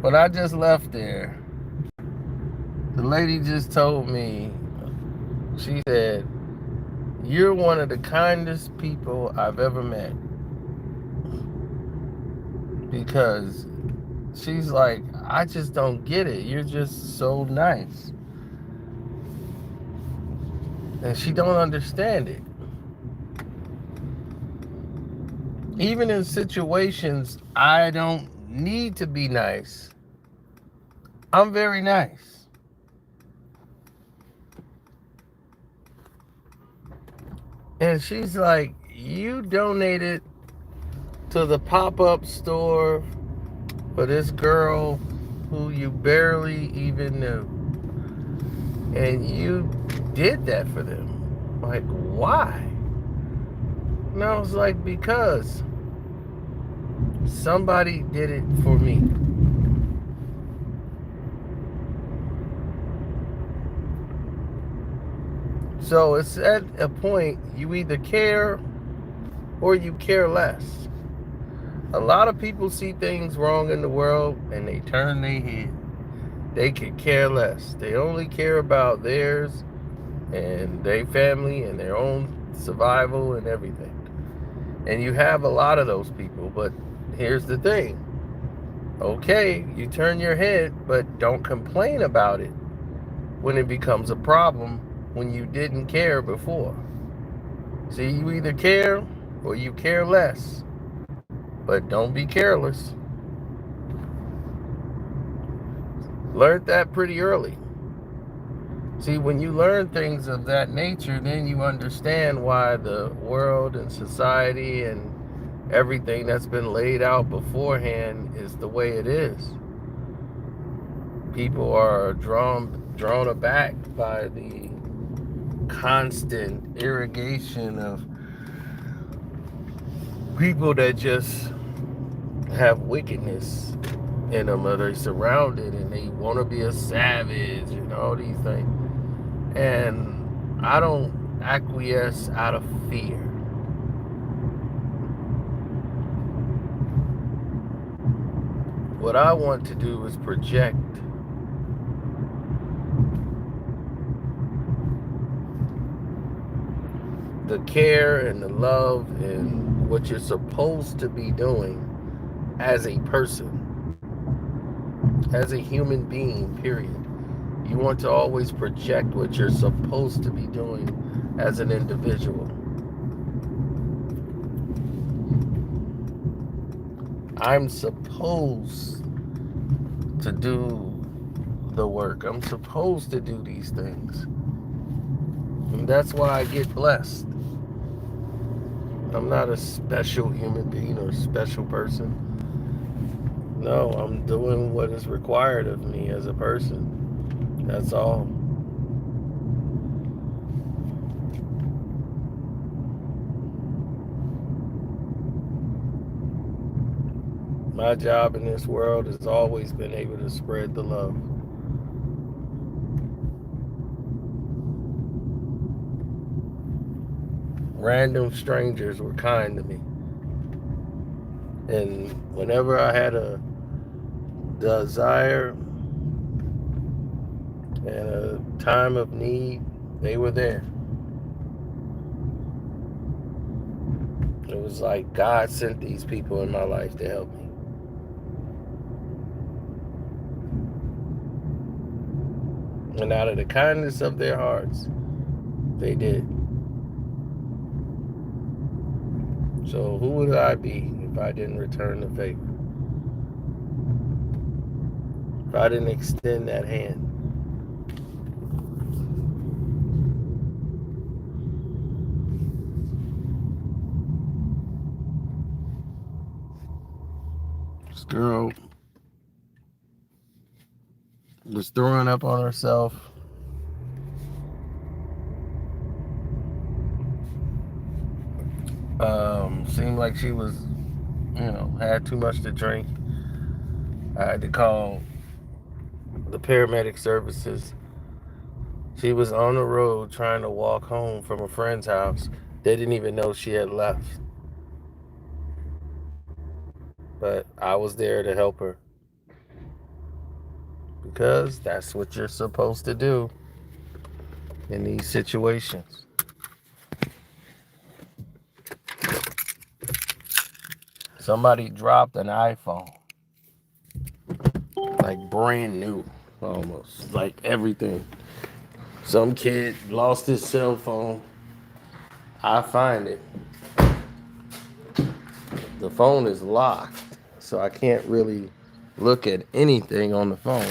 When I just left there, the lady just told me, she said, "You're one of the kindest people I've ever met." Because she's like, "I just don't get it. You're just so nice." And she don't understand it. Even in situations I don't need to be nice, I'm very nice. And she's like, "You donated to the pop-up store for this girl who you barely even knew. And you did that for them. Like, why?" And I was like, "Because somebody did it for me." So it's at a point you either care or you care less. A lot of people see things wrong in the world and they turn their head. They could care less. They only care about theirs and their family and their own survival and everything. And you have a lot of those people, but here's the thing. Okay, you turn your head, but don't complain about it when it becomes a problem when you didn't care before. See, you either care or you care less, but don't be careless. Learned that pretty early. See, when you learn things of that nature, then you understand why the world and society and everything that's been laid out beforehand is the way it is. People are drawn aback by the constant irrigation of people that just have wickedness in them, or they're surrounded and they want to be a savage and all these things. And I don't acquiesce out of fear. What I want to do is project the care and the love and what you're supposed to be doing as a person, as a human being, period. You want to always project what you're supposed to be doing as an individual. I'm supposed to do the work. I'm supposed to do these things. And that's why I get blessed. I'm not a special human being or a special person. No, I'm doing what is required of me as a person. That's all. My job in this world has always been able to spread the love. Random strangers were kind to me. And whenever I had a desire and a time of need, they were there. It was like God sent these people in my life to help me. And out of the kindness of their hearts, they did. So who would I be if I didn't return the favor? If I didn't extend that hand? This girl was throwing up on herself. Seemed like she was, had too much to drink. I had to call the paramedic services. She was on the road trying to walk home from a friend's house. They didn't even know she had left. But I was there to help her. because that's what you're supposed to do in these situations. Somebody dropped an iPhone, like brand new, almost, like everything. Some kid lost his cell phone. I find it. The phone is locked, so I can't really look at anything on the phone.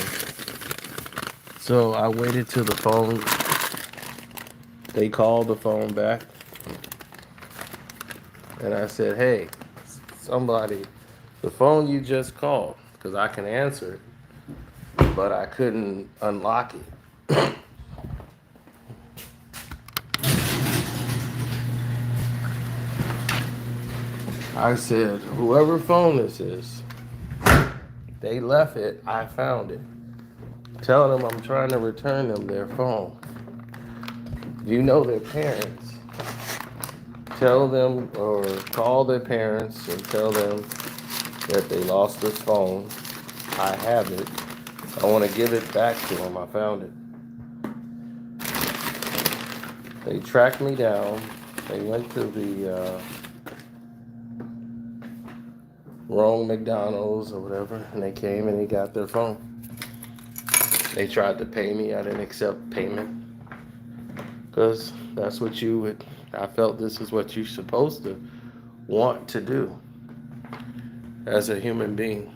So I waited till the phone, they called the phone back, and I said, hey, somebody, the phone you just called, because I can answer it, but I couldn't unlock it. I said, whoever phone this is, they left it, I found it. Tell them I'm trying to return them their phone. You know their parents. Tell them or call their parents and tell them that they lost this phone. I have it. I want to give it back to them. I found it. They tracked me down. They went to the wrong McDonald's or whatever, and they came and they got their phone. They tried to pay me. I didn't accept payment because that's what you would. I felt this is what you're supposed to want to do as a human being.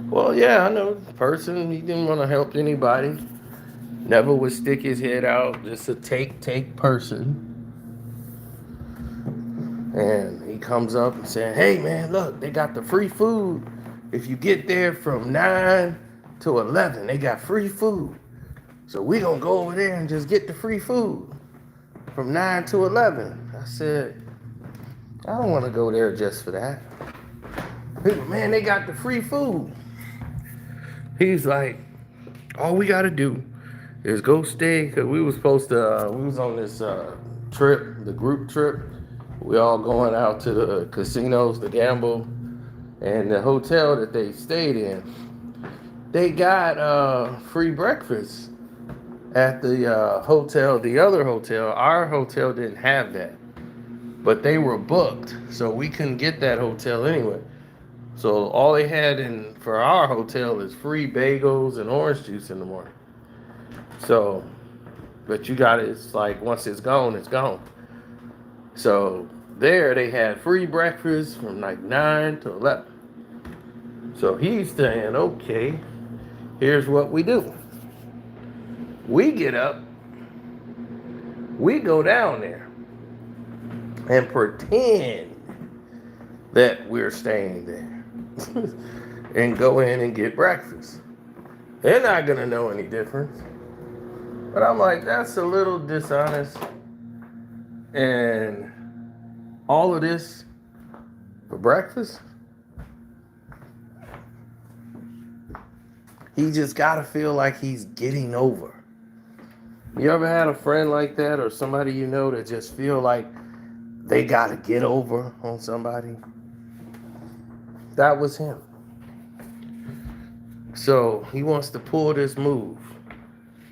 Well, yeah, I know the person, he didn't want to help anybody. Never would stick his head out. Just a take person. And he comes up and said, hey, man, look, they got the free food. If you get there from 9 to 11, they got free food. So we going to go over there and just get the free food from 9 to 11. I said, I don't want to go there just for that. People, man, they got the free food. He's like, all we got to do is go stay, because we was supposed to, we was on this trip, the group trip. We all going out to the casinos to gamble. And the hotel that they stayed in, they got free breakfast at the hotel, the other hotel. Our hotel didn't have that, but they were booked, so we couldn't get that hotel anyway. So all they had in for our hotel is free bagels and orange juice in the morning. So, but you got it, it's like once it's gone, it's gone. So there they had free breakfast from like 9 to 11. So he's saying, okay, here's what we do. We get up, we go down there and pretend that we're staying there and go in and get breakfast. They're not going to know any difference. But I'm like, that's a little dishonest. And all of this for breakfast? He just got to feel like he's getting over. You ever had a friend like that, or somebody you know that just feel like they got to get over on somebody? That was him. So he wants to pull this move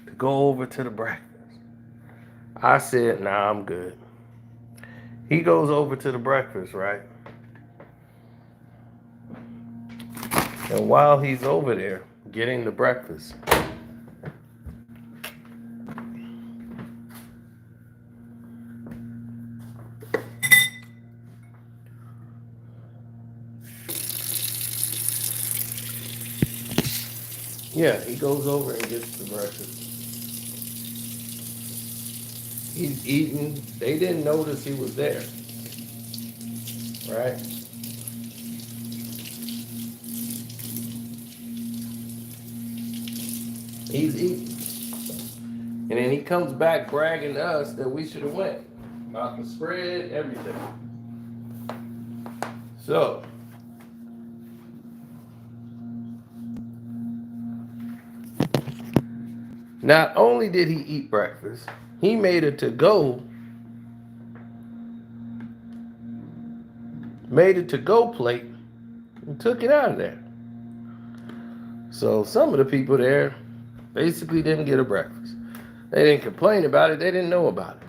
to go over to the breakfast. I said, nah, I'm good. He goes over to the breakfast, right? And while he's over there getting the breakfast, yeah, he goes over and gets the breakfast. He's eating. They didn't notice he was there, right? He's eating. And then he comes back bragging to us that we should have went. About the spread, everything. So, Not only did he eat breakfast, he made a to-go plate and took it out of there. So some of the people there basically didn't get a breakfast. They didn't complain about it. They didn't know about it.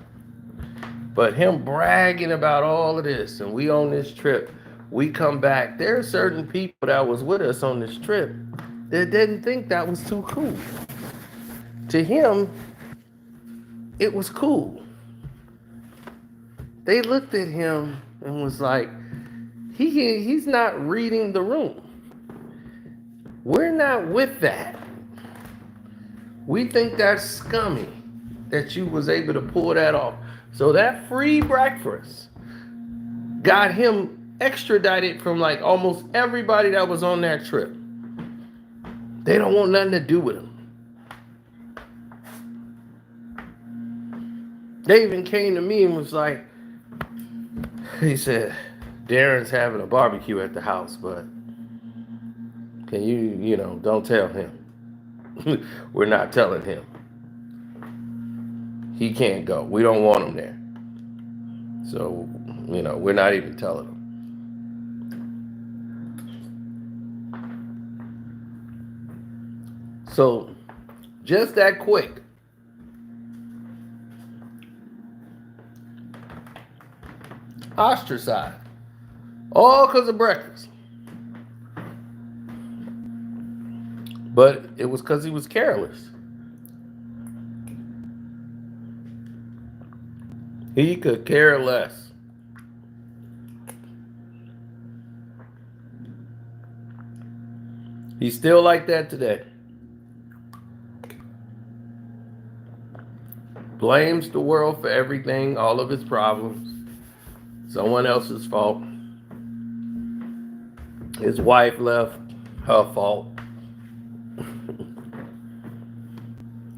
But him bragging about all of this, and we on this trip, we come back. There are certain people that was with us on this trip that didn't think that was too cool. To him, it was cool. They looked at him and was like, he's not reading the room. We're not with that. We think that's scummy that you was able to pull that off. So that free breakfast got him extradited from like almost everybody that was on that trip. They don't want nothing to do with him. They even came to me and was like, he said, Darren's having a barbecue at the house, but can you don't tell him. We're not telling him. He can't go. We don't want him there. So, we're not even telling him. So, just that quick. Ostracized. All because of breakfast. But it was because he was careless. He could care less. He's still like that today. Blames the world for everything, all of his problems. Someone else's fault. His wife left, her fault.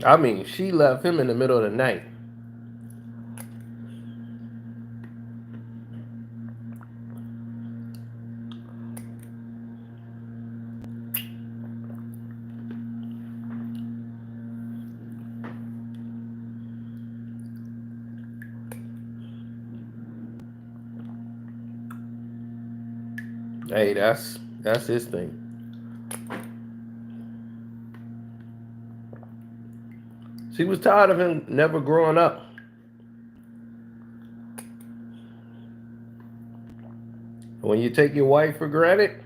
I mean, she left him in the middle of the night. Hey, that's his thing. She was tired of him never growing up. When you take your wife for granted,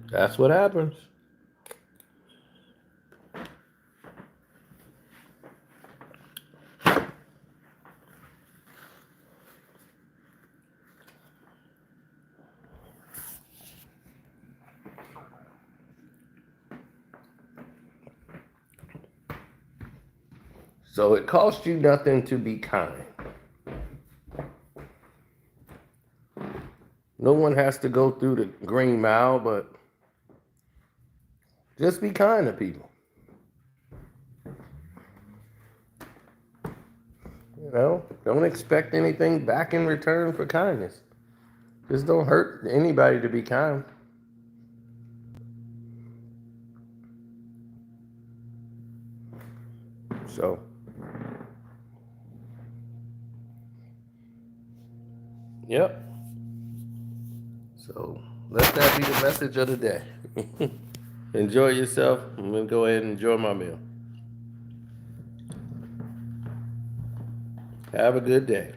that's what happens. So it costs you nothing to be kind. No one has to go through the Green Mile, but just be kind to people. Don't expect anything back in return for kindness. Just don't hurt anybody to be kind. So, yep. So, let that be the message of the day. Enjoy yourself. I'm going to go ahead and enjoy my meal. Have a good day.